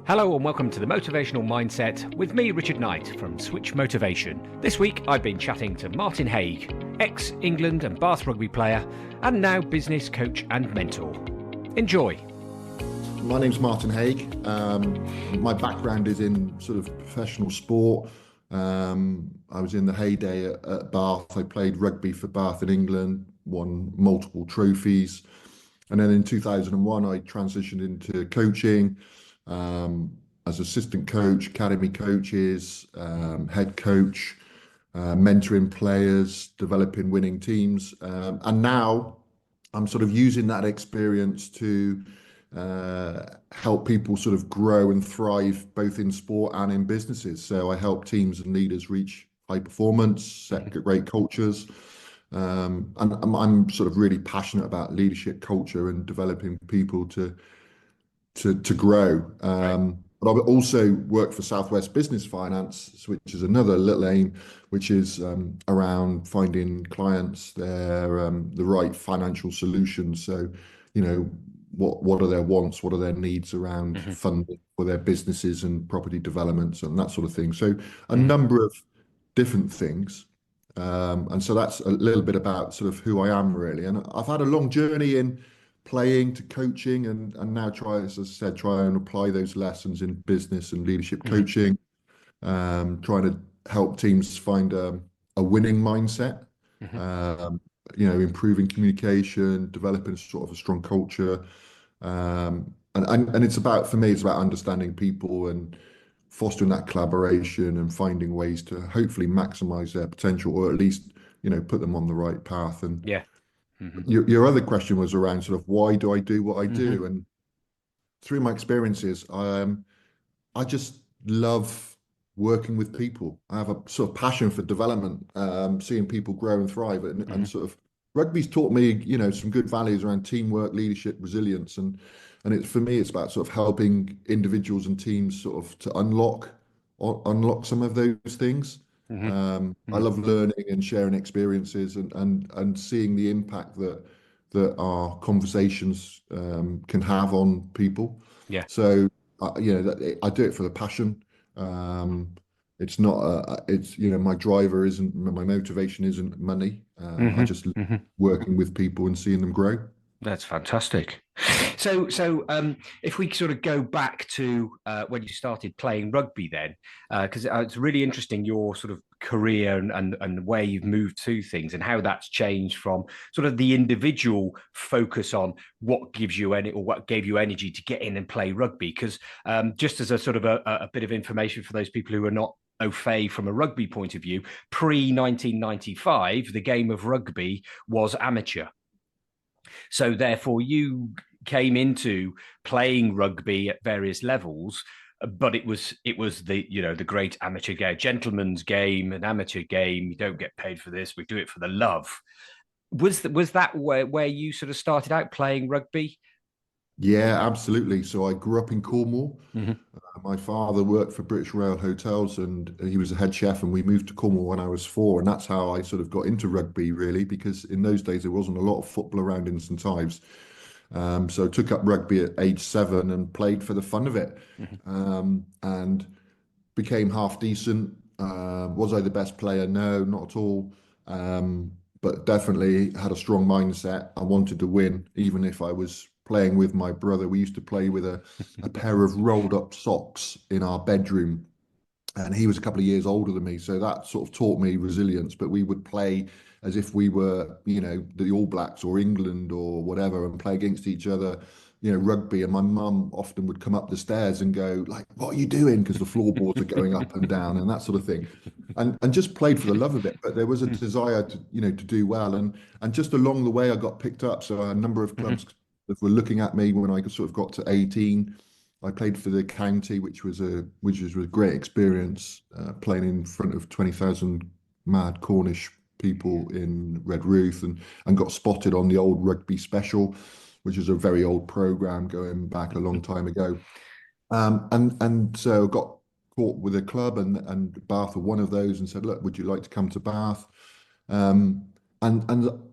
Hello and welcome to the Motivational Mindset with me, Richard Knight from Switch Motivation. This week I've been chatting to Martin Haag, ex-England and Bath rugby player and now business coach and mentor. Enjoy. My name's Martin Haag. My background is in sort of professional sport. I was in the heyday at Bath. I played rugby for Bath in England, won multiple trophies. And then in 2001, I transitioned into coaching. As assistant coach, academy coaches, head coach, mentoring players, developing winning teams. And now I'm sort of using that experience to help people sort of grow and thrive both in sport and in businesses. So I help teams and leaders reach high performance, set great cultures. And I'm sort of really passionate about leadership culture and developing people to grow. But I also work for Southwest Business Finance, which is another little aim, which is around finding clients the right financial solutions. So, you know, what are their wants, what are their needs around funding for their businesses and property developments and that sort of thing. So a number of different things. And so that's a little bit about sort of who I am really. And I've had a long journey in playing to coaching and now as I said, try and apply those lessons in business and leadership coaching, trying to help teams find a winning mindset, improving communication, developing sort of a strong culture. And it's about, for me, it's about understanding people and fostering that collaboration and finding ways to hopefully maximize their potential or at least, put them on the right path. And Yeah. Your other question was around sort of why do I do what I do? And through my experiences, I just love working with people. I have a sort of passion for development, seeing people grow and thrive, and sort of rugby's taught me, some good values around teamwork, leadership, resilience, and for me, it's about sort of helping individuals and teams sort of to unlock some of those things. I love learning and sharing experiences and seeing the impact that our conversations can have on people. Yeah. So I do it for the passion. It's not my driver isn't, my motivation isn't money. I just love working with people and seeing them grow. That's fantastic. So if we sort of go back to when you started playing rugby then, because it's really interesting your sort of career and where you've moved to things and how that's changed from sort of the individual focus on what gives you what gave you energy to get in and play rugby. Because just as a sort of a bit of information for those people who are not au fait from a rugby point of view, pre-1995, the game of rugby was amateur. So therefore, you came into playing rugby at various levels, but it was the great amateur game, gentleman's game, an amateur game. You don't get paid for this. We do it for the love. Was that where you sort of started out playing rugby? Yeah, absolutely. So I grew up in Cornwall. My father worked for British Rail Hotels and he was a head chef, and we moved to Cornwall when I was 4. And that's how I sort of got into rugby, really, because in those days there wasn't a lot of football around in St Ives. So I took up rugby at age 7 and played for the fun of it, and became half decent. Was I the best player? No, not at all. But definitely had a strong mindset. I wanted to win, even if I was playing with my brother. We used to play with a pair of rolled up socks in our bedroom, and he was a couple of years older than me. So that sort of taught me resilience, but we would play as if we were, the All Blacks or England or whatever, and play against each other, rugby. And my mum often would come up the stairs and go like, "What are you doing?" Because the floorboards are going up and down and that sort of thing. And just played for the love of it. But there was a desire to, to do well. And just along the way, I got picked up. So a number of clubs that were looking at me when I sort of got to 18. I played for the county, which was a great experience, playing in front of 20,000 mad Cornish people in Redruth, and got spotted on the old Rugby Special, which is a very old program going back a long time ago. And so got caught with a club, and Bath were one of those, and said, "Look, would you like to come to Bath?" And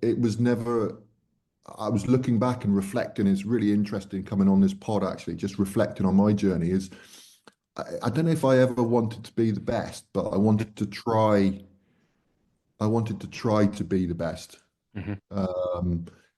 it was never. I was looking back and reflecting. It's really interesting coming on this pod, actually, just reflecting on my journey. Is I don't know if I ever wanted to be the best, but I wanted to try to be the best. Hmm.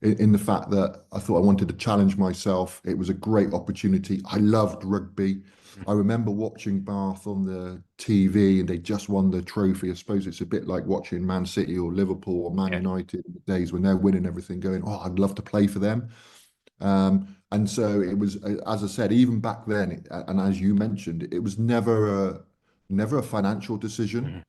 In the fact that I thought I wanted to challenge myself. It was a great opportunity. I loved rugby. I remember watching Bath on the TV and they just won the trophy. I suppose it's a bit like watching Man City or Liverpool or Man Yeah. United in the days when they're winning everything, going, oh, I'd love to play for them. And so it was, as I said, even back then, and as you mentioned, it was never a financial decision. Hmm.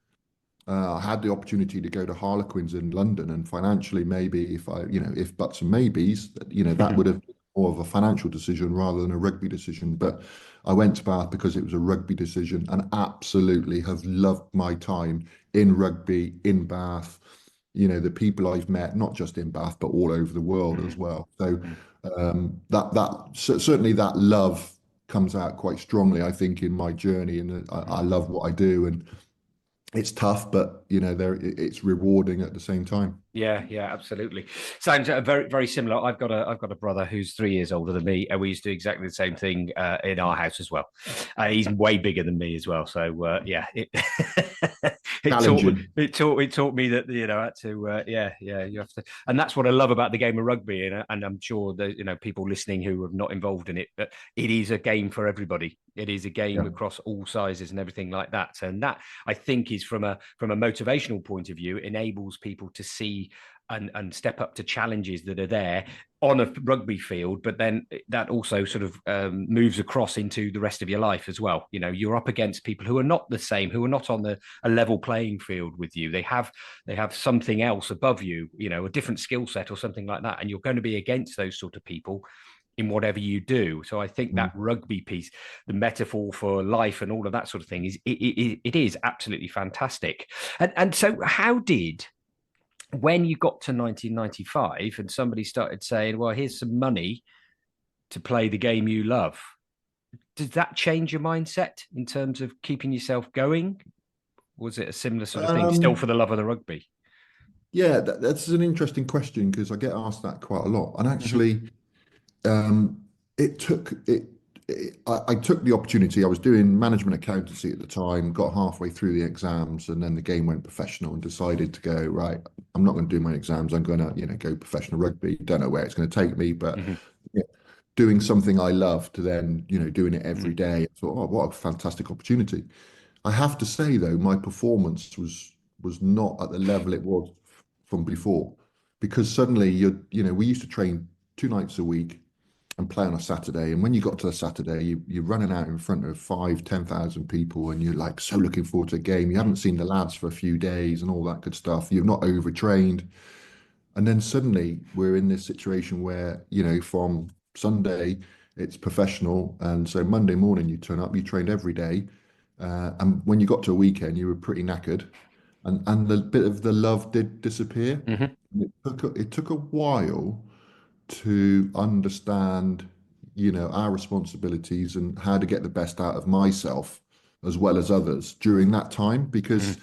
I had the opportunity to go to Harlequins in London, and financially, maybe if I, if buts and maybes, that would have been more of a financial decision rather than a rugby decision. But I went to Bath because it was a rugby decision, and absolutely have loved my time in rugby in Bath. The people I've met, not just in Bath, but all over the world Hmm. as well. So certainly that love comes out quite strongly, I think, in my journey, and I love what I do, and it's tough, but it's rewarding at the same time. Yeah, yeah, absolutely. Sounds very, very similar. I've got a brother who's 3 years older than me, and we used to do exactly the same thing in our house as well. He's way bigger than me as well, so yeah, Challenging. it taught me that I had to yeah, you have to, and that's what I love about the game of rugby, and I'm sure that people listening who are not involved in it, but it is a game for everybody. It is a game Yeah. across all sizes and everything like that, and that I think is from a motivational point of view enables people to see and step up to challenges that are there on a rugby field, but then that also sort of moves across into the rest of your life as well. You're up against people who are not the same, who are not on a level playing field with you. They have something else above you, a different skill set or something like that, and you're going to be against those sort of people in whatever you do. So I think Mm. that rugby piece, the metaphor for life and all of that sort of thing, it is absolutely fantastic. And so how did, when you got to 1995 and somebody started saying, well, here's some money to play the game you love, did that change your mindset in terms of keeping yourself going? Was it a similar sort of thing, still for Um, the love of the rugby? yeah, that's an interesting question because I get asked that quite a lot. And Hmm. actually, um, it took it. I took the opportunity. I was doing management accountancy at the time, got halfway through the exams, and then the game went professional and decided to go, right, I'm not going to do my exams. I'm going to, go professional rugby. Don't know where it's going to take me, but Hmm. yeah, doing something I love to then, doing it every Hmm. day. I thought, oh, what a fantastic opportunity. I have to say though, my performance was not at the level it was from before, because suddenly we used to train 2 nights a week and play on a Saturday, and when you got to a Saturday, you're running out in front of 5, 10,000 people, and you're like so looking forward to a game. You haven't seen the lads for a few days and all that good stuff. You've not overtrained, and then suddenly we're in this situation where, from Sunday it's professional. And so Monday morning you turn up, you trained every day. And when you got to a weekend, you were pretty knackered. And the bit of the love did disappear. Hmm. It took a while to understand, our responsibilities and how to get the best out of myself as well as others during that time, because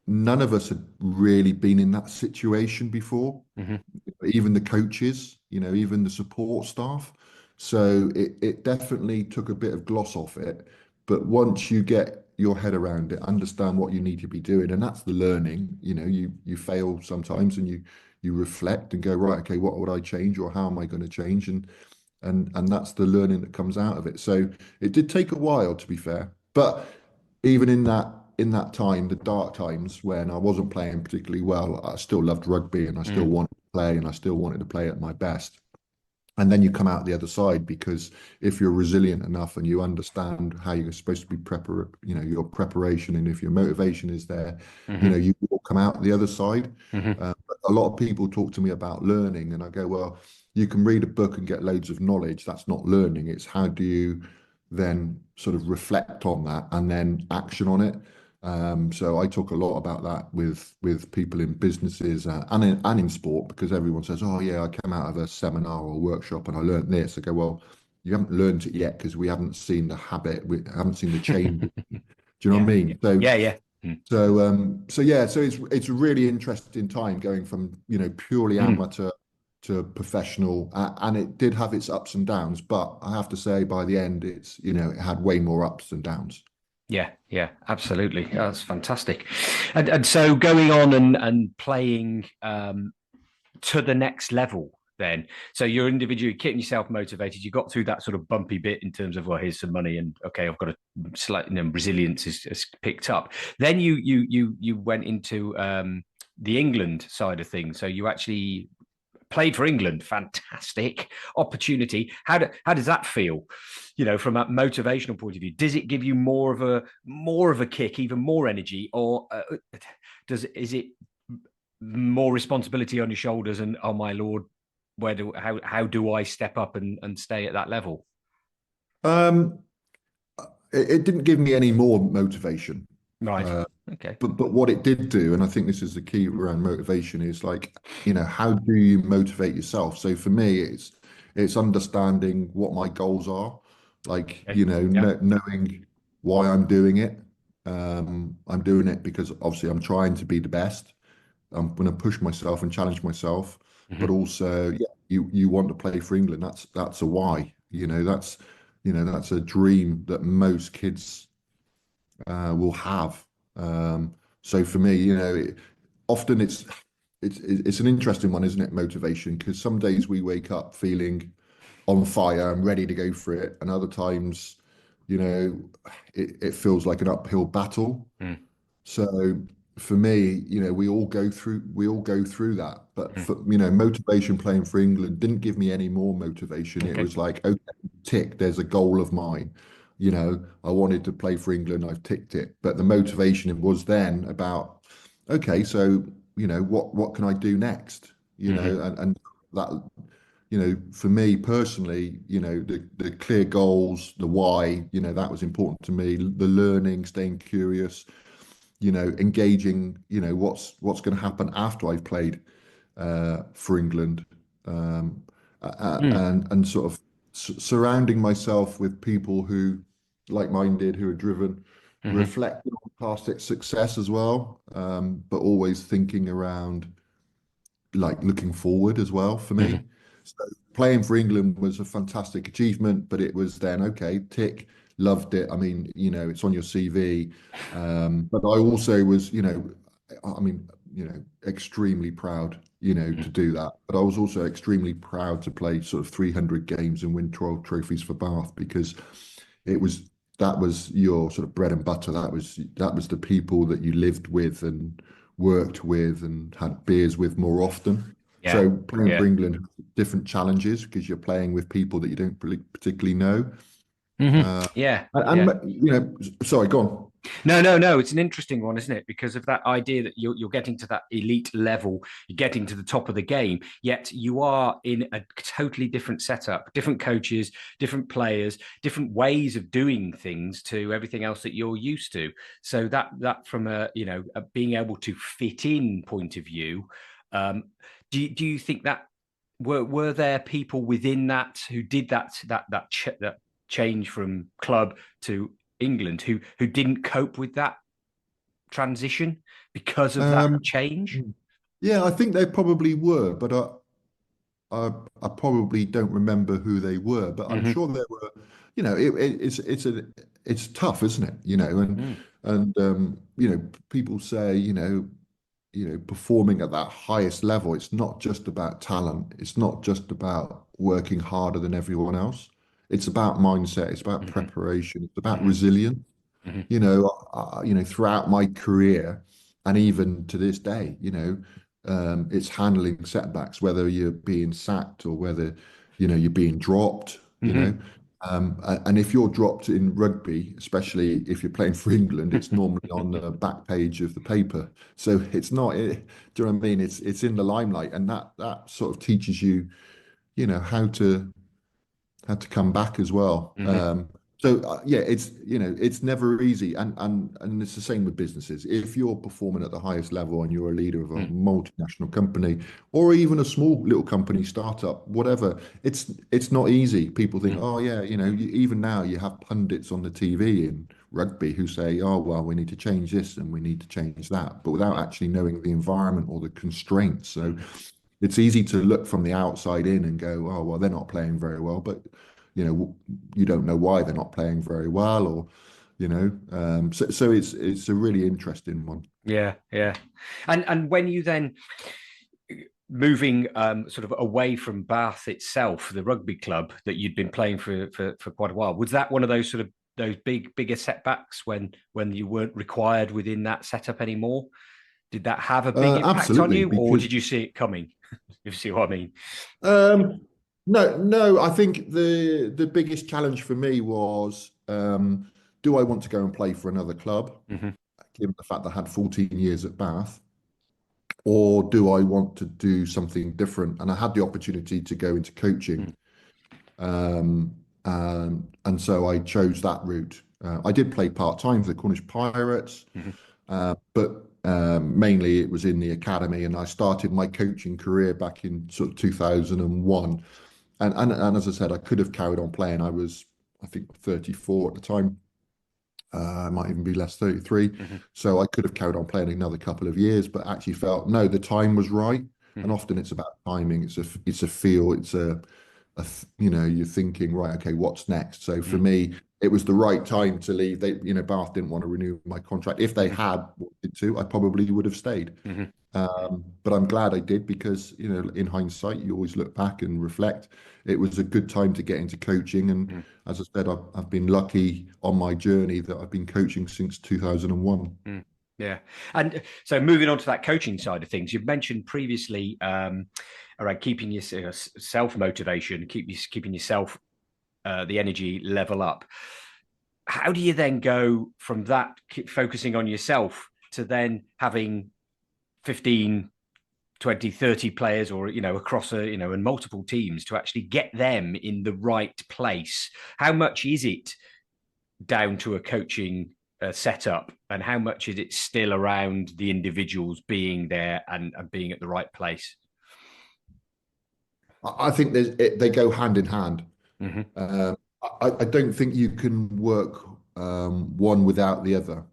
none of us had really been in that situation before, Hmm. even the coaches, even the support staff. So it definitely took a bit of gloss off it. But once you get your head around it, understand what you need to be doing, and that's the learning. You fail sometimes, and you reflect and go, right, okay, what would I change, or how am I going to change? And that's the learning that comes out of it. So it did take a while, to be fair. But even in that time, the dark times when I wasn't playing particularly well, I still loved rugby and I still Hmm. wanted to play and I still wanted to play at my best. And then you come out the other side, because if you're resilient enough and you understand how you're supposed to be your preparation, and if your motivation is there, Hmm. you will come out the other side. Hmm. A lot of people talk to me about learning, and I go, well, you can read a book and get loads of knowledge. That's not learning. It's how do you then sort of reflect on that and then action on it. So I talk a lot about that with people in businesses, and in sport, because everyone says, "Oh yeah, I came out of a seminar or workshop and I learned this." I go, "Well, you haven't learned it yet because we haven't seen the habit, we haven't seen the change." Do you know what Yeah, I yeah, mean? So yeah, yeah. Mm. so yeah, so it's a really interesting time going from purely Mm. amateur to professional, and it did have its ups and downs. But I have to say, by the end, it had way more ups and downs. Yeah, yeah, absolutely. That's fantastic. And so going on and playing to the next level then. So you're individually keeping yourself motivated. You got through that sort of bumpy bit in terms of, well, here's some money and okay, I've got a slight, resilience is picked up. Then you went into the England side of things. So you actually played for England. Fantastic opportunity. How does that feel? From a motivational point of view, does it give you more of a kick, even more energy, or is it more responsibility on your shoulders? And oh my lord, how do I step up and stay at that level? Um, it didn't give me any more motivation. Right. Uh, Okay. but what it did do, and I think this is the key around motivation, is like, how do you motivate yourself? So for me, it's understanding what my goals are, like, Okay. Yeah. knowing why I'm doing it. I'm doing it because obviously I'm trying to be the best. I'm going to push myself and challenge myself, but Hmm. also, yeah, you want to play for England. That's a why. That's a dream that most kids will have. So for me, often it's an interesting one, isn't it? Motivation, because some days we wake up feeling on fire and ready to go for it, and other times, you know, it feels like an uphill battle. Mm. So for me, we all go through that. But Mm. for motivation playing for England didn't give me any more motivation. It Okay. was like, okay, tick, there's a goal of mine. I wanted to play for England, I've ticked it. But the motivation was then about, okay, so what can I do next? Hmm. And that, for me personally, the clear goals, the why, that was important to me. The learning, staying curious, engaging, what's going to happen after I've played for England, Mm. and sort of surrounding myself with people who, like-minded, who are driven, Hmm. reflecting on past success as well, but always thinking around, like, looking forward as well for me. Hmm. So playing for England was a fantastic achievement, but it was then, okay, tick, loved it. I mean, it's on your CV. But I also was, I mean, extremely proud, to do that. But I was also extremely proud to play sort of 300 games and win 12 trophies for Bath, because it was that was your sort of bread and butter. That was the people that you lived with and worked with and had beers with more often. Yeah. So playing for Yeah. England has different challenges because you're playing with people that you don't particularly know. Hmm. Uh, Yeah. and, Yeah. sorry, go on. No, no, no. It's an interesting one, isn't it? Because of that idea that you're getting to that elite level, you're getting to the top of the game, yet you are in a totally different setup, different coaches, different players, different ways of doing things to everything else that you're used to. So that from a being able to fit in point of view, um, do you think that were there people within that who did that change from club to England who didn't cope with that transition because of that Um, change? yeah, I think they probably were, but I probably don't remember who they were. But I'm Hmm. sure there were. It's tough, isn't it? Mm. And people say, performing at that highest level, it's not just about talent. It's not just about working harder than everyone else. It's about mindset. It's about Hmm. preparation. It's about Hmm. resilience. Hmm. Throughout my career and even to this day, it's handling setbacks, whether you're being sacked or whether, you're being dropped, Hmm. and if you're dropped in rugby, especially if you're playing for England, it's normally on the back page of the paper. So it's not, do you know what I mean? It's in the limelight, and that sort of teaches you, how to had to come back as well. Hmm. So yeah, it's never easy, and it's the same with businesses. If you're performing at the highest level and you're a leader of a Mm. multinational company or even a small little company, startup, whatever, it's not easy. People think, Mm. oh yeah, even now you have pundits on the TV in rugby who say, oh well, we need to change this and we need to change that, but without actually knowing the environment or the constraints. So Mm. it's easy to look from the outside in and go, oh, well, they're not playing very well, but you don't know why they're not playing very well, or so it's a really interesting one. Yeah, yeah. And when you then moving sort of away from Bath itself, the rugby club that you'd been playing for quite a while, was that one of those sort of those bigger setbacks when you weren't required within that setup anymore? Did that have a big impact on Absolutely, you, or because did you see it coming? If you see what I mean. um, no, I think the biggest challenge for me was, do I want to go and play for another club, Hmm. given the fact that I had 14 years at Bath, or do I want to do something different? And I had the opportunity to go into coaching, um, and so I chose that route. I did play part-time for the Cornish Pirates, Hmm. but mainly it was in the academy, and I started my coaching career back in sort of 2001. And as I said, I could have carried on playing. I was, I think, 34 at the time. I might even be less, 33. Hmm. So I could have carried on playing another couple of years, but actually felt no, the time was right. And Hmm. often it's about timing. It's a feel. You're thinking, right, okay, what's next? So for me, it was the right time to leave. Bath didn't want to renew my contract. If they Hmm. had wanted to, I probably would have stayed. Hmm. But I'm glad I did, because, in hindsight, you always look back and reflect. It was a good time to get into coaching. And Hmm. as I said, I've been lucky on my journey that I've been coaching since 2001. Mm, yeah. And so moving on to that coaching side of things, you've mentioned previously around keeping your self motivation, keeping yourself the energy level up. How do you then go from that, keep focusing on yourself, to then having 15, 20, 30 players, or across and multiple teams, to actually get them in the right place? How much is it down to a coaching setup, and how much is it still around the individuals being there and being at the right place? I think they go hand in hand. Hmm. Uh, I don't think you can work one without the other.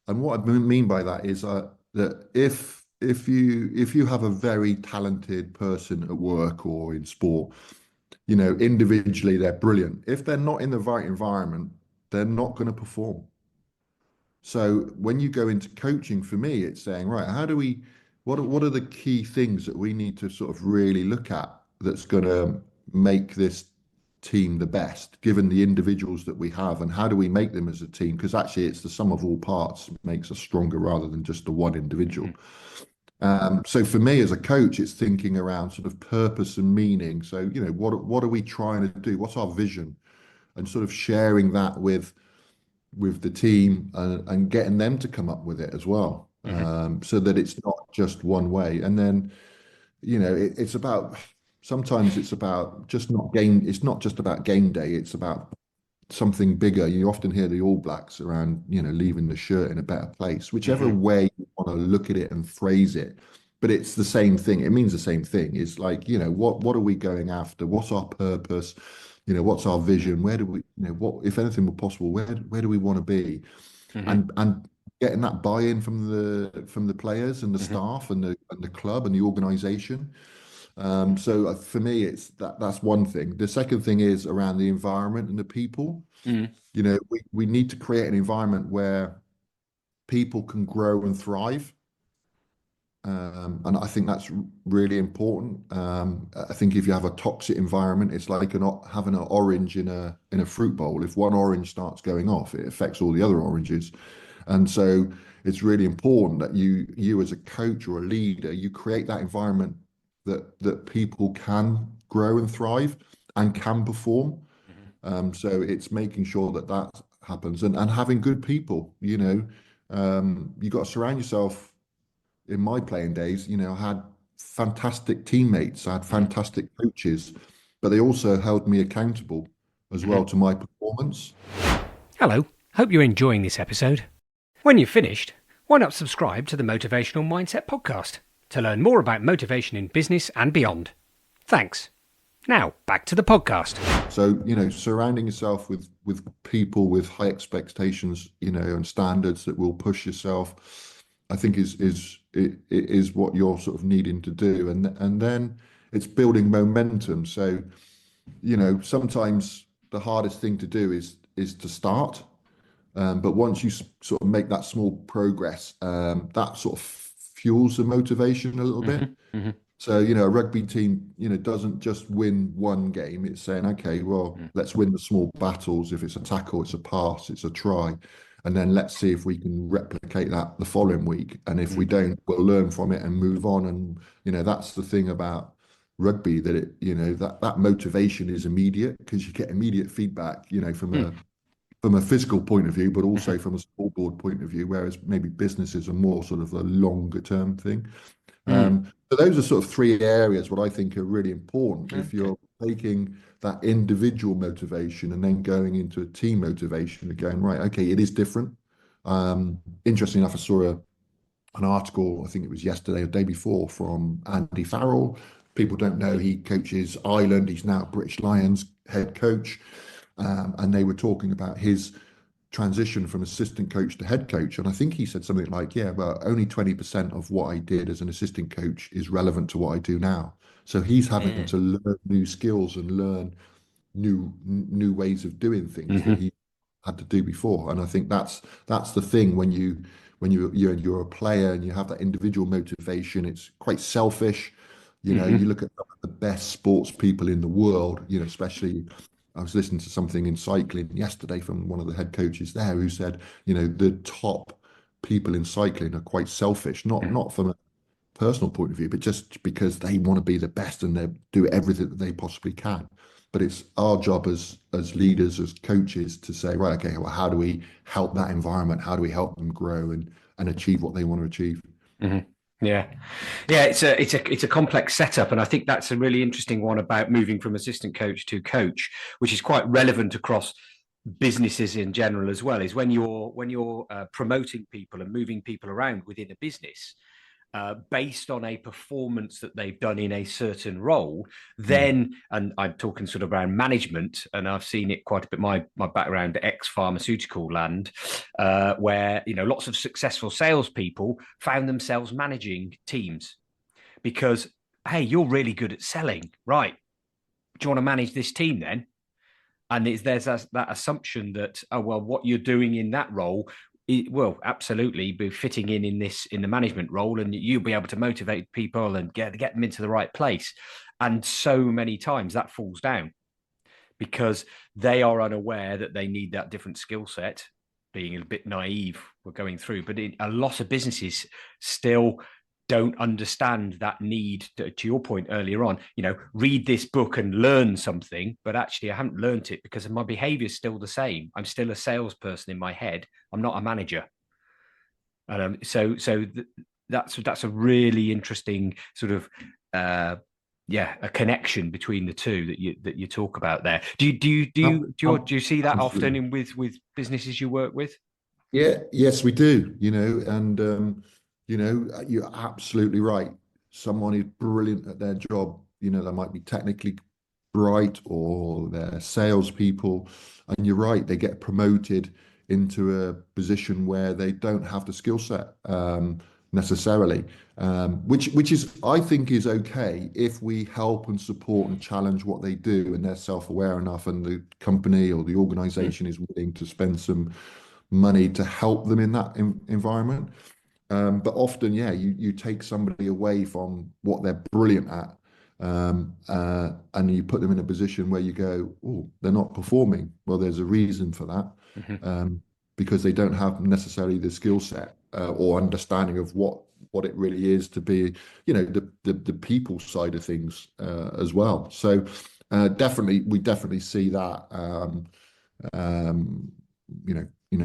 And what I mean by that is that if you have a very talented person at work or in sport, individually they're brilliant. If they're not in the right environment, they're not going to perform. So when you go into coaching, for me, it's saying, right, what are the key things that we need to sort of really look at that's going to make this team the best, given the individuals that we have, and how do we make them as a team? Because actually, it's the sum of all parts makes us stronger rather than just the one individual. Hmm. So for me as a coach, it's thinking around sort of purpose and meaning. So, what are we trying to do? What's our vision? And sort of sharing that with the team, and getting them to come up with it as well, Hmm. so that it's not just one way. And then, it's about, sometimes it's about just not game. It's not just about game day. It's about something bigger. You often hear the All Blacks around, leaving the shirt in a better place, whichever Hmm. way you want to look at it and phrase it. But it's the same thing. It means the same thing. It's like, what are we going after? What's our purpose? What's our vision? Where do we, what, if anything were possible, where do we want to be? Hmm. And getting that buy-in from the players and the Hmm. staff and the club and the organization. So for me, it's that's one thing. The second thing is around the environment and the people. Hmm. We need to create an environment where people can grow and thrive. And I think that's really important. I think if you have a toxic environment, it's like having an orange in a fruit bowl. If one orange starts going off, it affects all the other oranges. And so it's really important that you as a coach or a leader, you create that environment that people can grow and thrive and can perform. So it's making sure that that happens, and having good people. You got to surround yourself. In my playing days, I had fantastic teammates, I had Hmm. fantastic coaches, but they also held me accountable as Hmm. well to my performance. Hello, hope you're enjoying this episode. When you've finished, why not subscribe to the Motivational Mindset Podcast to learn more about motivation in business and beyond? Thanks. Now, back to the podcast. So, surrounding yourself with people with high expectations, and standards that will push yourself. I think is what you're sort of needing to do, and then it's building momentum. So, sometimes the hardest thing to do is to start. But once you sort of make that small progress, that sort of fuels the motivation a little bit. Hmm. Hmm. So, a rugby team, doesn't just win one game. It's saying, okay, well, let's win the small battles. If it's a tackle, it's a pass, it's a try. And then let's see if we can replicate that the following week. And if we don't, we'll learn from it and move on. And, that's the thing about rugby, that that motivation is immediate, because you get immediate feedback, from a physical point of view, but also from a scoreboard point of view, whereas maybe businesses are more sort of a longer term thing. Mm. So those are sort of three areas what I think are really important. If Okay. you're taking that individual motivation and then going into a team motivation and going, right, okay, it is different. Interesting enough, I saw an article, I think it was yesterday or day before, from Andy Farrell. People don't know he coaches Ireland. He's now British Lions head coach. And they were talking about his transition from assistant coach to head coach. And I think he said something like, yeah, well, only 20% of what I did as an assistant coach is relevant to what I do now. So he's having Mm. to learn new skills and learn new ways of doing things that Hmm. he had to do before. And I think that's the thing when you're a player and you have that individual motivation. It's quite selfish. You Hmm. look at some of the best sports people in the world, especially I was listening to something in cycling yesterday from one of the head coaches there, who said, the top people in cycling are quite selfish, not from a personal point of view, but just because they want to be the best and they do everything that they possibly can. But it's our job as leaders, as coaches, to say, right, okay, well, how do we help that environment? How do we help them grow and achieve what they want to achieve? Hmm. Yeah, yeah. It's a complex setup, and I think that's a really interesting one about moving from assistant coach to coach, which is quite relevant across businesses in general as well. Is when you're promoting people and moving people around within a business, based on a performance that they've done in a certain role, Mm. then, and I'm talking sort of around management, and I've seen it quite a bit. My background, ex pharmaceutical land, where lots of successful salespeople found themselves managing teams because, hey, you're really good at selling, right? Do you want to manage this team then? And there's that assumption that, oh well, what you're doing in that role, it will absolutely be fitting in the management role, and you'll be able to motivate people and get them into the right place. And so many times that falls down because they are unaware that they need that different skill set. Being a bit naive, we're going through, but a lot of businesses still don't understand that need to your point earlier on, read this book and learn something, but actually I haven't learned it because my behavior is still the same. I'm still a salesperson in my head. I'm not a manager. That's a really interesting sort of a connection between the two that you talk about there. Do you see that often Absolutely. in with businesses you work with? Yeah, yes, we do, and you're absolutely right. Someone is brilliant at their job, they might be technically bright or they're salespeople, and you're right, they get promoted into a position where they don't have the skill set necessarily, which is I think is okay if we help and support and challenge what they do and they're self-aware enough and the company or the Mm. organization is willing to spend some money to help them in that environment. But often, yeah, you take somebody away from what they're brilliant at, and you put them in a position where you go, oh, they're not performing. Well, there's a reason for that, Mhm. because they don't have necessarily the skill set or understanding of what it really is to be, the people side of things as well. So we definitely see that, um,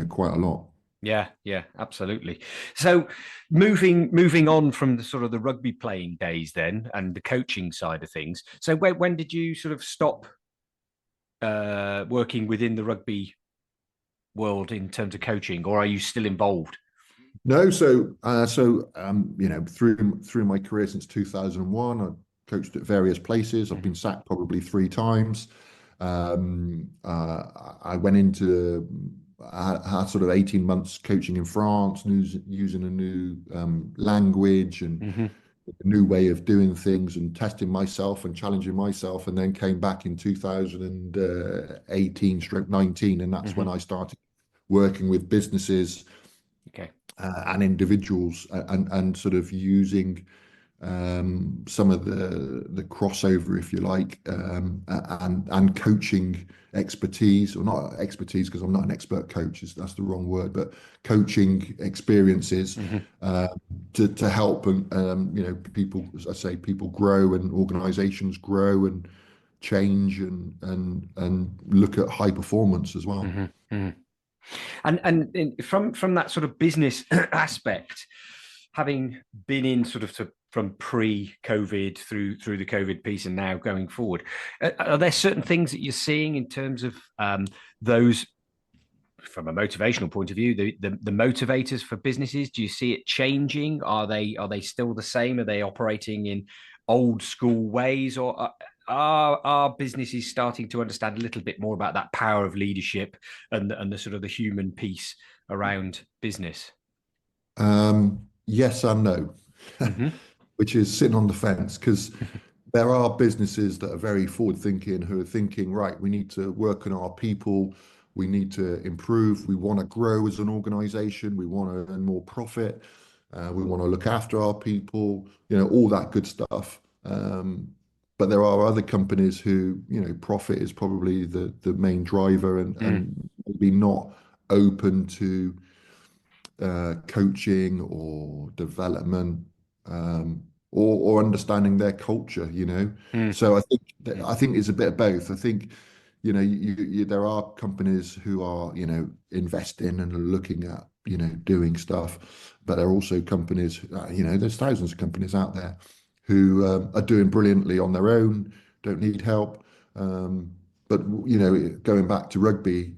quite a lot. Yeah, yeah, absolutely. So moving on from the sort of the rugby playing days then and the coaching side of things. So when did you sort of stop working within the rugby world in terms of coaching, or are you still involved? No, through my career since 2001, I've coached at various places. I've Mhm. been sacked probably three times. I went into I had sort of 18 months coaching in France, using a new language and Hmm. a new way of doing things and testing myself and challenging myself. And then came back in 2018 stroke 19. And that's when Hmm. I started working with businesses Okay. and individuals and sort of using some of the crossover, if you like, and coaching expertise, or not expertise because I'm not an expert coach, that's the wrong word, but coaching experiences Hmm. uh, to help and people, as I say, people grow and organisations grow and change and look at high performance as well. Hmm. Hmm. From that sort of business aspect, having been in sort of from pre-COVID through the COVID piece and now going forward, are there certain things that you're seeing in terms of those from a motivational point of view, the motivators for businesses? Do you see it changing? Are they still the same? Are they operating in old school ways, or are businesses starting to understand a little bit more about that power of leadership and the sort of the human piece around business? Yes and no, Hmm. which is sitting on the fence because there are businesses that are very forward thinking who are thinking, right, we need to work on our people, we need to improve, we want to grow as an organization, we want to earn more profit, we want to look after our people, all that good stuff. But there are other companies who, profit is probably the main driver Mm. and maybe not open to coaching or development, or understanding their culture. Mm. So Mm. I think it's a bit of both. I think there are companies who are investing and looking at doing stuff, but there are also companies, there's thousands of companies out there who are doing brilliantly on their own, don't need help. But going back to rugby,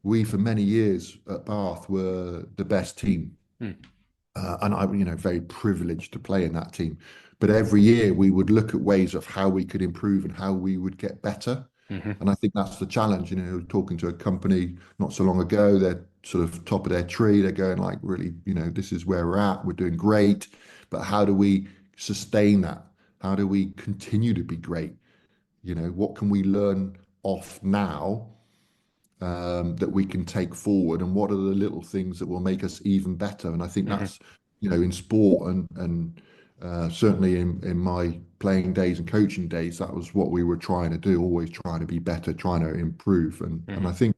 we for many years at Bath were the best team, Mm. and I, very privileged to play in that team. But every year we would look at ways of how we could improve and how we would get better. Hmm. And I think that's the challenge. Talking to a company not so long ago, they're sort of top of their tree. They're going like, really, this is where we're at. We're doing great, but how do we sustain that? How do we continue to be great? What can we learn off now that we can take forward, and what are the little things that will make us even better? And I think Hmm. that's, in sport and certainly in my playing days and coaching days, that was what we were trying to do, always trying to be better, trying to improve. And I Hmm. think,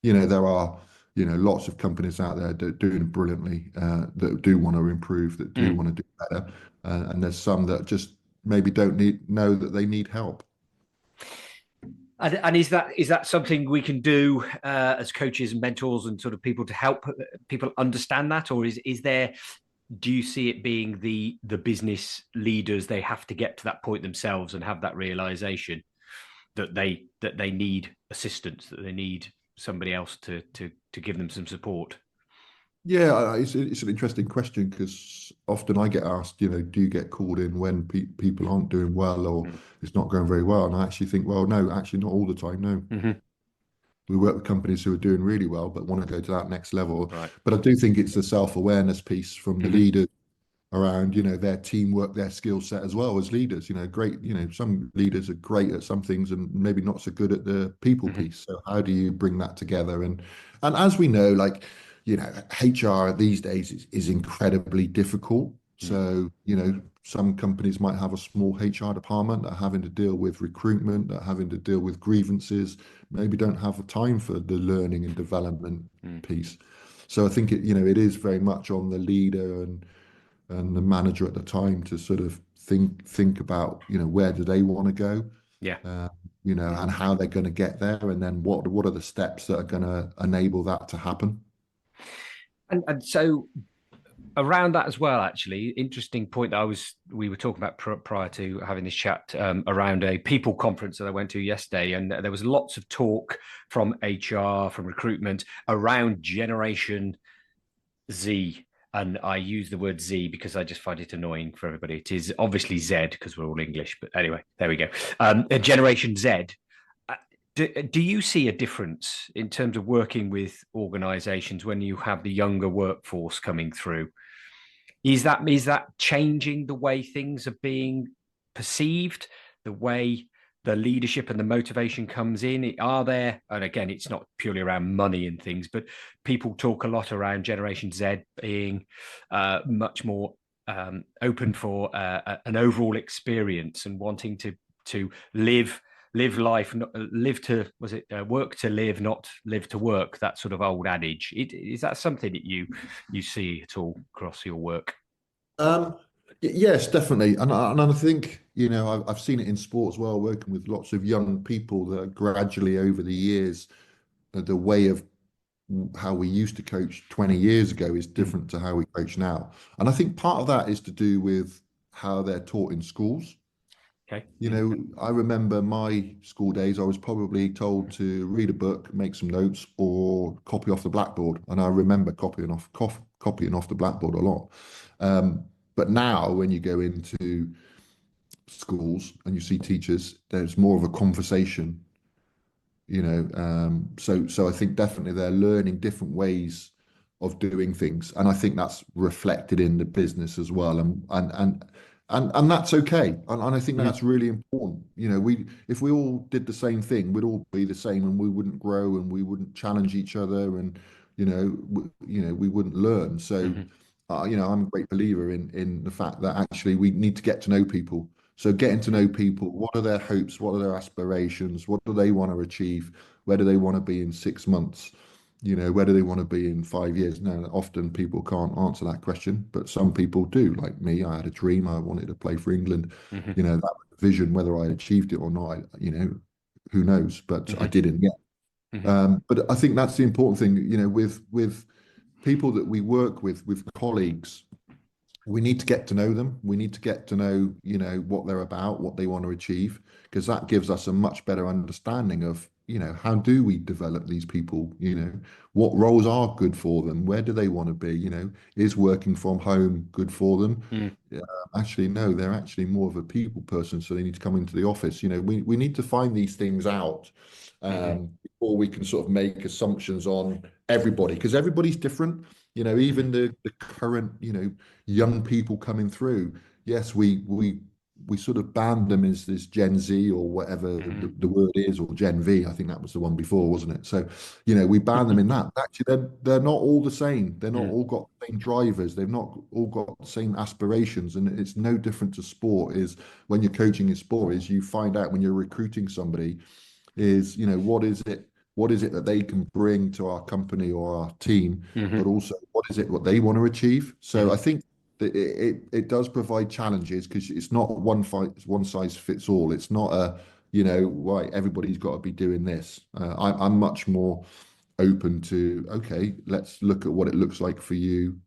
there are, lots of companies out there that are doing brilliantly, that do want to improve, that do Mm. want to do better. And there's some that just maybe don't know that they need help. And is that something we can do as coaches and mentors and sort of people to help people understand that, or is there? Do you see it being the business leaders? They have to get to that point themselves and have that realization that they need assistance, that they need somebody else to give them some support. Yeah, it's an interesting question because often I get asked, do you get called in when people aren't doing well or it's not going very well? And I actually think, well, no, actually not all the time. No, Mm-hmm. we work with companies who are doing really well but want to go to that next level. Right. But I do think it's the self-awareness piece from the Mm-hmm. leaders around, their teamwork, their skill set as well as leaders. Great, some leaders are great at some things and maybe not so good at the people Mm-hmm. piece. So how do you bring that together? And as we know, like, HR these days is incredibly difficult. So, some companies might have a small HR department that are having to deal with recruitment, that are having to deal with grievances, maybe don't have the time for the learning and development Mm. piece. So I think it is very much on the leader and the manager at the time to sort of think about where do they want to go, Yeah. uh, and how they're going to get there, and then what are the steps that are going to enable that to happen. And so around that as well, actually, interesting point that we were talking about prior to having this chat around a people conference that I went to yesterday, and there was lots of talk from HR, from recruitment around Generation Z. And I use the word Z because I just find it annoying for everybody. It is obviously Z because we're all English, but anyway, there we go. Generation Z. Do you see a difference in terms of working with organisations when you have the younger workforce coming through? Is that changing the way things are being perceived, the way the leadership and the motivation comes in? Are there, and again, it's not purely around money and things, but people talk a lot around Generation Z being much more open for an overall experience and wanting to live life, live to, was it work to live, not live to work? That sort of old adage. Is that something that you see at all across your work? Um, yes, definitely, and I think I've seen it in sport as well, working with lots of young people that are gradually over the years, the way of how we used to coach 20 years ago is Mm, different to how we coach now, and I think part of that is to do with how they're taught in schools. okay. I remember my school days, I was probably told to read a book, make some notes, or copy off the blackboard. And I remember copying off the blackboard a lot. Um, but now, when you go into schools and you see teachers, there's more of a conversation, so I think definitely they're learning different ways of doing things, and I think that's reflected in the business as well, and that's okay, and I think Mm, that's really important. We if we all did the same thing, we'd all be the same, and we wouldn't grow, and we wouldn't challenge each other, and we wouldn't learn. So, mhm, I'm a great believer in the fact that actually we need to get to know people. So getting to know people, what are their hopes? What are their aspirations? What do they want to achieve? Where do they want to be in 6 months? Where do they want to be in 5 years? Now, often people can't answer that question, but some people do. Like me, I had a dream. I wanted to play for England. mhm, That was the vision, whether I achieved it or not, who knows? But I mhm, did in the end. mhm, But I think that's the important thing, with people that we work with colleagues, we need to get to know them. We need to get to know, what they're about, what they want to achieve, because that gives us a much better understanding of, how do we develop these people? What roles are good for them? Where do they want to be? Is working from home good for them? mm, Yeah, actually, no, they're actually more of a people person, so they need to come into the office. We need to find these things out mhm, before we can sort of make assumptions on everybody, because everybody's different. mhm, Even the current, young people coming through. Yes, we sort of banned them as this Gen Z or whatever mhm, the word is, or Gen V. I think that was the one before, wasn't it? So, we ban them in that. But actually, they're not all the same. They're not mm, all got the same drivers. They've not all got the same aspirations, and it's no different to sport. Is when you're coaching in sport, is you find out when you're recruiting somebody, is what is it that they can bring to our company or our team, but mhm, also what they want to achieve. So I mhm, think that it does provide challenges, because it's not one size fits all. It's not right, everybody's got to be doing this. I'm much more open to, okay, let's look at what it looks like for you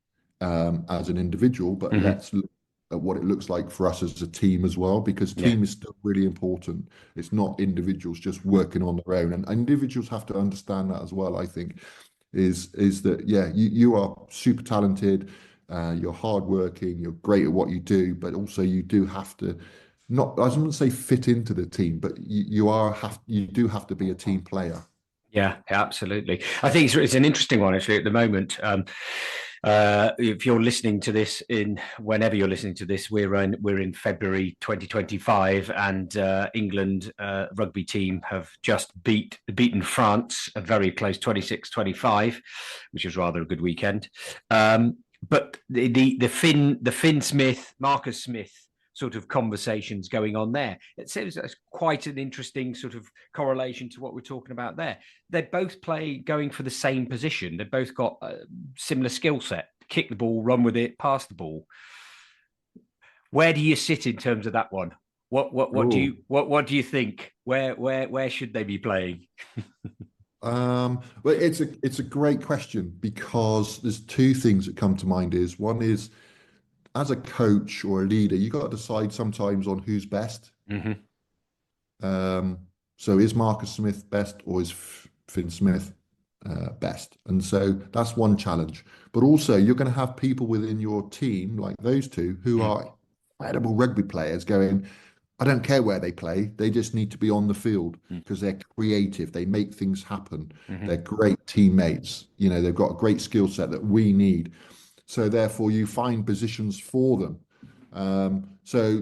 as an individual, but mhm. let's look at what it looks like for us as a team as well, because Yeah, team is still really important. It's not individuals just working on their own, and individuals have to understand that as well. I think is that, yeah, you are super talented, you're hardworking, you're great at what you do, but also you do have to, not, I wouldn't say fit into the team, but you do have to be a team player. yeah, absolutely. I think it's an interesting one actually at the moment. If you're listening to this in whenever you're listening to this, we're in February 2025, and England rugby team have just beaten France a very close 26-25, which was rather a good weekend. But the Finn Smith, Marcus Smith sort of conversations going on there. It seems that's quite an interesting sort of correlation to what we're talking about there. They both going for the same position. They've both got a similar skill set: kick the ball, run with it, pass the ball. Where do you sit in terms of that one? What do Oh. you think? Where should they be playing? Well, it's a great question, because there's two things that come to mind. Is one is, as a coach or a leader, you got to decide sometimes on who's best. Mm-hmm. Um, so is Marcus Smith best, or is Finn Smith best? And so that's one challenge. But also, you're going to have people within your team, like those two, who Mm, are incredible rugby players, going, I don't care where they play. They just need to be on the field Mm. because they're creative. They make things happen. Hmm. They're great teammates. They've got a great skill set that we need. So therefore, you find positions for them. So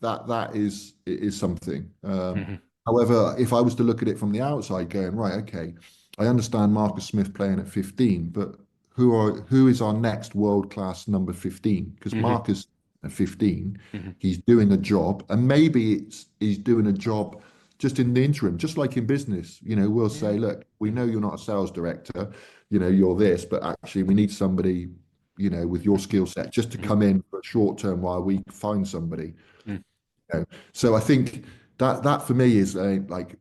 that is something. Hmm. However, if I was to look at it from the outside, going right, okay, I understand Marcus Smith playing at 15, but who is our next world class number 15? Because Hmm. Marcus at 15, Hmm. he's doing a job, and maybe he's doing a job just in the interim, just like in business. We'll Yeah. say, look, we Hmm. know you're not a sales director, you're this, but actually we need somebody with your skill set just to Hmm. come in for a short term while we find somebody. Hmm. So I think that for me is like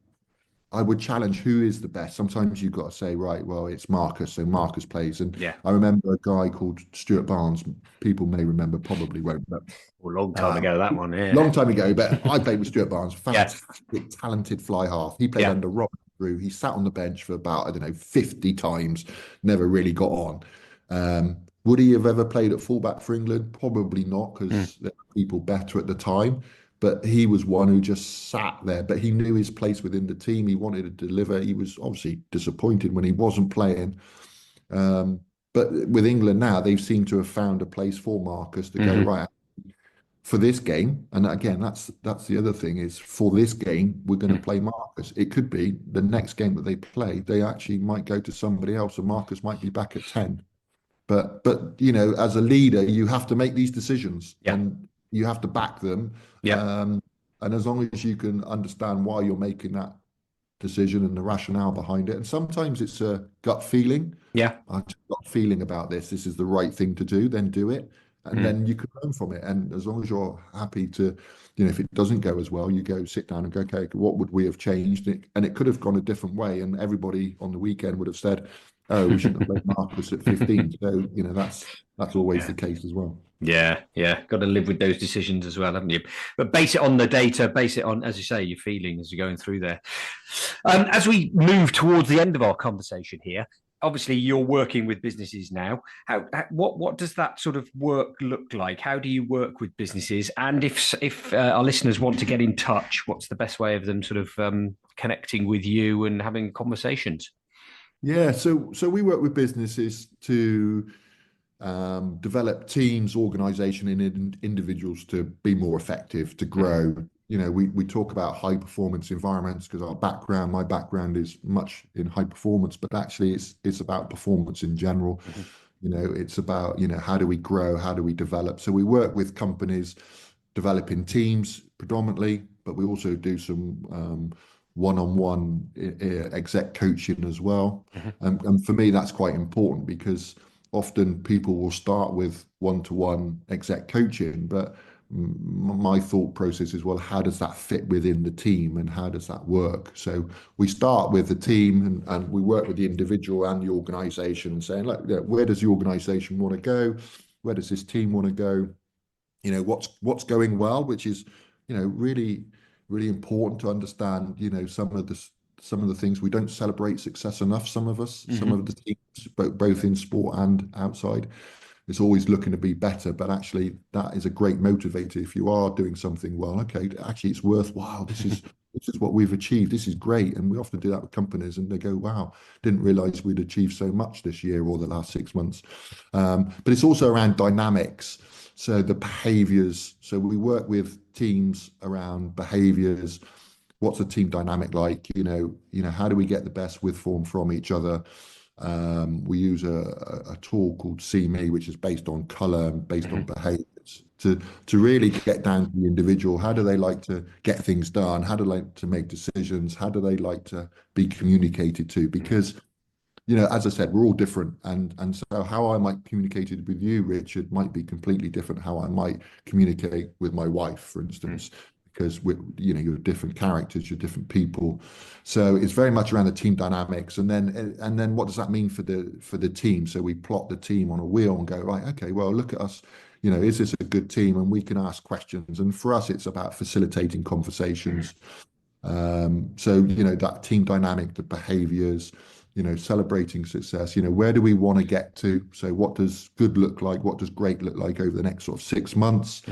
I would challenge who is the best. Sometimes you've got to say, right, well, it's Marcus, so Marcus plays. And Yeah. I remember a guy called Stuart Barnes. People may remember, probably won't, but A long time um, ago, that one. Yeah. long time ago. But I played with Stuart Barnes, Yeah. fantastic, talented fly half. He played Yeah. under Robert Drew. He sat on the bench for about, I don't know, 50 times, never really got on. Would he have ever played at fullback for England? Probably not, Mm. because there were people better at the time. But he was one who just sat there, but he knew his place within the team. He wanted to deliver. He was obviously disappointed when he wasn't playing. Um, but with England now, they've seemed to have found a place for Marcus to go, Hmm. right, for this game. And again, that's the other thing is for this game, we're going to Mm. play Marcus. It could be the next game that they play, they actually might go to somebody else, and Marcus might be back at 10. But as a leader, you have to make these decisions Yeah. and you have to back them. Yeah. Um, and as long as you can understand why you're making that decision and the rationale behind it, and sometimes it's a gut feeling. Yeah. I've just got a feeling about this. This is the right thing to do. Then do it, and Mm. then you can learn from it. And as long as you're happy to, if it doesn't go as well, you go sit down and go, okay, what would we have changed? And it could have gone a different way, and everybody on the weekend would have said, oh, we shouldn't have played Marcus at 15. So that's always Yeah. the case as well. Yeah, yeah, got to live with those decisions as well, haven't you? But base it on the data, base it on, as you say, your feeling as you're going through there. As we move towards the end of our conversation here, obviously you're working with businesses now. What does that sort of work look like? How do you work with businesses? And if our listeners want to get in touch, what's the best way of them sort of connecting with you and having conversations? Yeah, so we work with businesses to develop teams, organization, and individuals to be more effective, to Mhm. grow. We talk about high performance environments because my background is much in high performance, but actually it's about performance in general. Mhm. It's about, how do we grow? How do we develop? So we work with companies developing teams predominantly, but we also do some one-on-one exec coaching as well. Mhm. And for me, that's quite important because often people will start with one-to-one exec coaching, but my thought process is, well, how does that fit within the team and how does that work? So we start with the team and we work with the individual and the organization and saying, look, where does the organization want to go? Where does this team want to go? What's going well, which is really really important to understand. Some of the things we don't celebrate success enough. Some Mhm. of the teams, both in sport and outside, it's always looking to be better, but actually that is a great motivator. If you are doing something well, okay, actually it's worthwhile. This is what we've achieved. This is great. And we often do that with companies and they go, wow, didn't realize we'd achieved so much this year or the last 6 months. But it's also around dynamics. So the behaviors. So we work with teams around behaviors. What's a team dynamic like? How do we get the best with form from each other? We use a tool called See Me, which is based on color and based on Mhm. behaviors to really get down to the individual. How do they like to get things done? How do they like to make decisions? How do they like to be communicated to? Because as I said, we're all different, and so how I might communicate it with you, Richard, might be completely different how I might communicate with my wife, for Mhm. instance, because you're different characters, you're different people. So it's very much around the team dynamics, and then what does that mean for the team? So we plot the team on a wheel and go, right, okay, well, look at us. Is this a good team? And we can ask questions. And for us, it's about facilitating Mhm. conversations. So that team dynamic, the behaviors, celebrating success. Where do we want to get to? So what does good look like? What does great look like over the next sort of 6 months?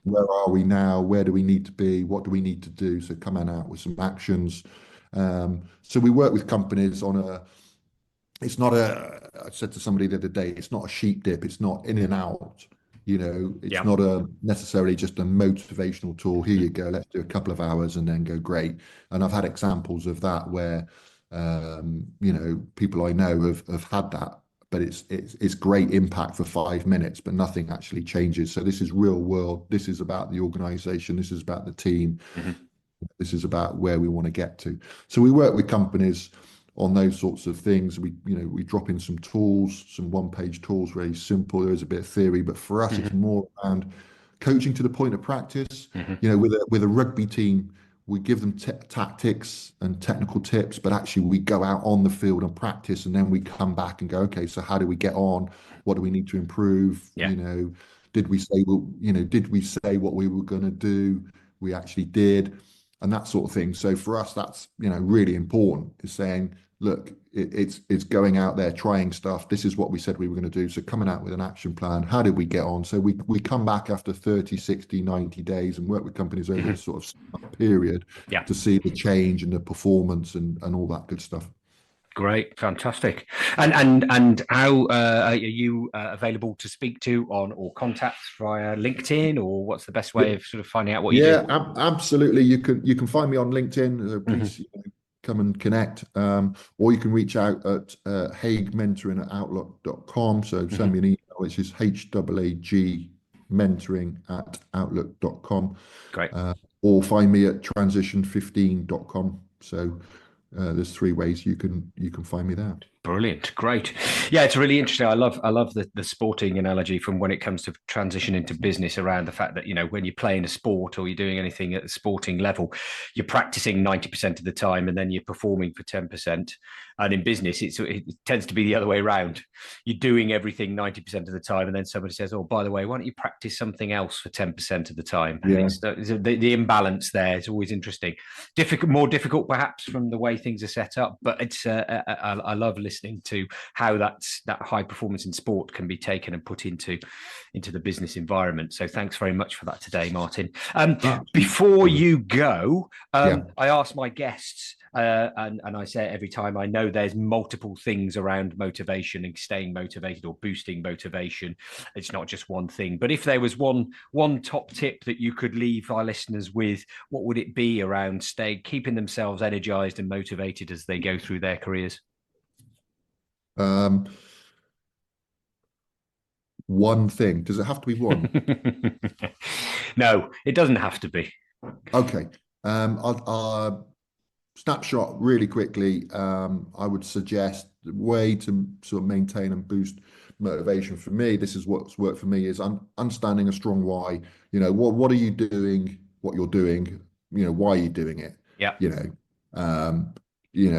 Where are we now? Where do we need to be? What do we need to do? So coming out with some actions. So we work with companies on I said to somebody the other day, it's not a sheep dip. It's not in and out. It's not necessarily just a motivational tool. Here you go, let's do a couple of hours and then go, great. And I've had examples of that where, people I know have had that, but it's great impact for 5 minutes, but nothing actually changes. So this is real world. This is about the organization. This is about the team. This is about where we want to get to. So we work with companies on those sorts of things. We drop in some tools, some one-page tools, very simple. There is a bit of theory, but for us, it's more around coaching to the point of practice. With a rugby team, we give them tactics and technical tips, but actually we go out on the field and practice, and then we come back and go, okay, so how do we get on? What do we need to improve? Did we say what we were going to do? We actually did, and that sort of thing. So for us, that's really important. Is saying, look, it's going out there, trying stuff. This is what we said we were going to do. So coming out with an action plan. How did we get on? So we come back after 30, 60, 90 days and work with companies over this sort of period to see the change and the performance and all that good stuff. Great, fantastic. And how are you available to speak to on or contact via LinkedIn, or what's the best way of sort of finding out what you do? Yeah, absolutely. You can find me on LinkedIn. Please come and connect, or you can reach out at haagmentoring@outlook.com. So send me an email, which is haagmentoring@outlook.com. Great. Or find me at transition15.com. So there's 3 ways you can find me there. Brilliant, great. Yeah, it's really interesting. I love the sporting analogy from when it comes to transition into business, around the fact that when you're playing a sport or you're doing anything at the sporting level, you're practicing 90% of the time and then you're performing for 10%. And in business, it tends to be the other way around. You're doing everything 90% of the time, and then somebody says, "Oh, by the way, why don't you practice something else for 10% of the time?" Yeah. The imbalance there is always interesting. More difficult perhaps from the way things are set up, but it's I love listening to how that high performance in sport can be taken and put into the business environment. So thanks very much for that today, Martin. Before you go, I ask my guests, and I say it every time, I know there's multiple things around motivation and staying motivated or boosting motivation. It's not just one thing, but if there was one top tip that you could leave our listeners with, what would it be around keeping themselves energized and motivated as they go through their careers? One thing. Does it have to be one? No, it doesn't have to be. Okay. I'll snapshot really quickly. I would suggest the way to sort of maintain and boost motivation for me, this is what's worked for me, is understanding a strong why. What are you doing, what you're doing, why are you doing it?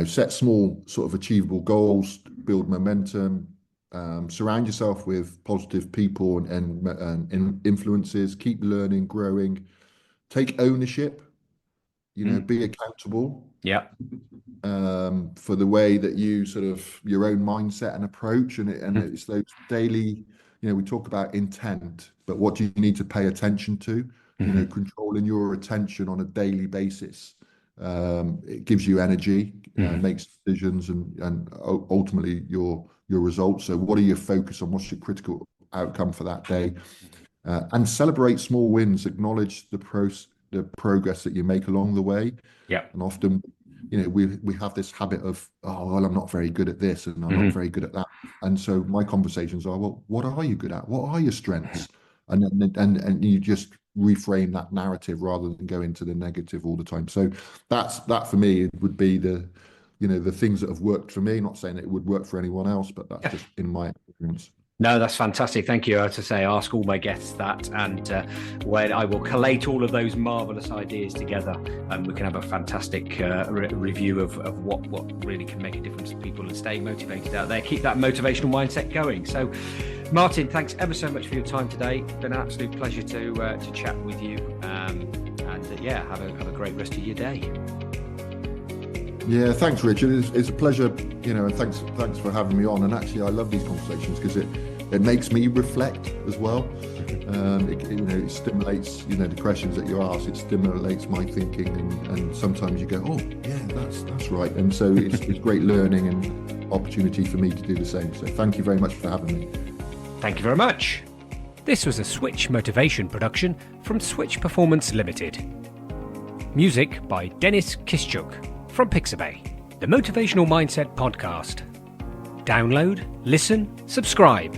Set small sort of achievable goals, build momentum, surround yourself with positive people and influences, keep learning, growing, take ownership, be accountable for the way that you sort of your own mindset and approach. And it's those daily, we talk about intent, but what do you need to pay attention to? Controlling your attention on a daily basis. It gives you energy, makes decisions, and ultimately your results. So what are you focused on? What's your critical outcome for that day? And celebrate small wins, acknowledge the progress that you make along the way. And often, we have this habit of, well, I'm not very good at this and I'm not very good at that. And so my conversations are, well, what are you good at? What are your strengths? And you just reframe that narrative rather than go into the negative all the time. So that for me, it would be the things that have worked for me. Not saying that it would work for anyone else, but that's just in my experience. No, that's fantastic. Thank you. As I say, ask all my guests that, and when I will collate all of those marvelous ideas together, and we can have a fantastic review of what really can make a difference to people and staying motivated out there. Keep that motivational mindset going. So, Martin, thanks ever so much for your time today. It's been an absolute pleasure to chat with you, and have a great rest of your day. Yeah, thanks, Richard. It's a pleasure, and thanks for having me on. And actually, I love these conversations because it makes me reflect as well. It stimulates, the questions that you ask. It stimulates my thinking, and sometimes you go, oh, yeah, that's right. And so it's great learning and opportunity for me to do the same. So thank you very much for having me. Thank you very much. This was a Switch Motivation production from Switch Performance Limited. Music by Dennis Kischuk from Pixabay, the Motivational Mindset Podcast. Download, listen, subscribe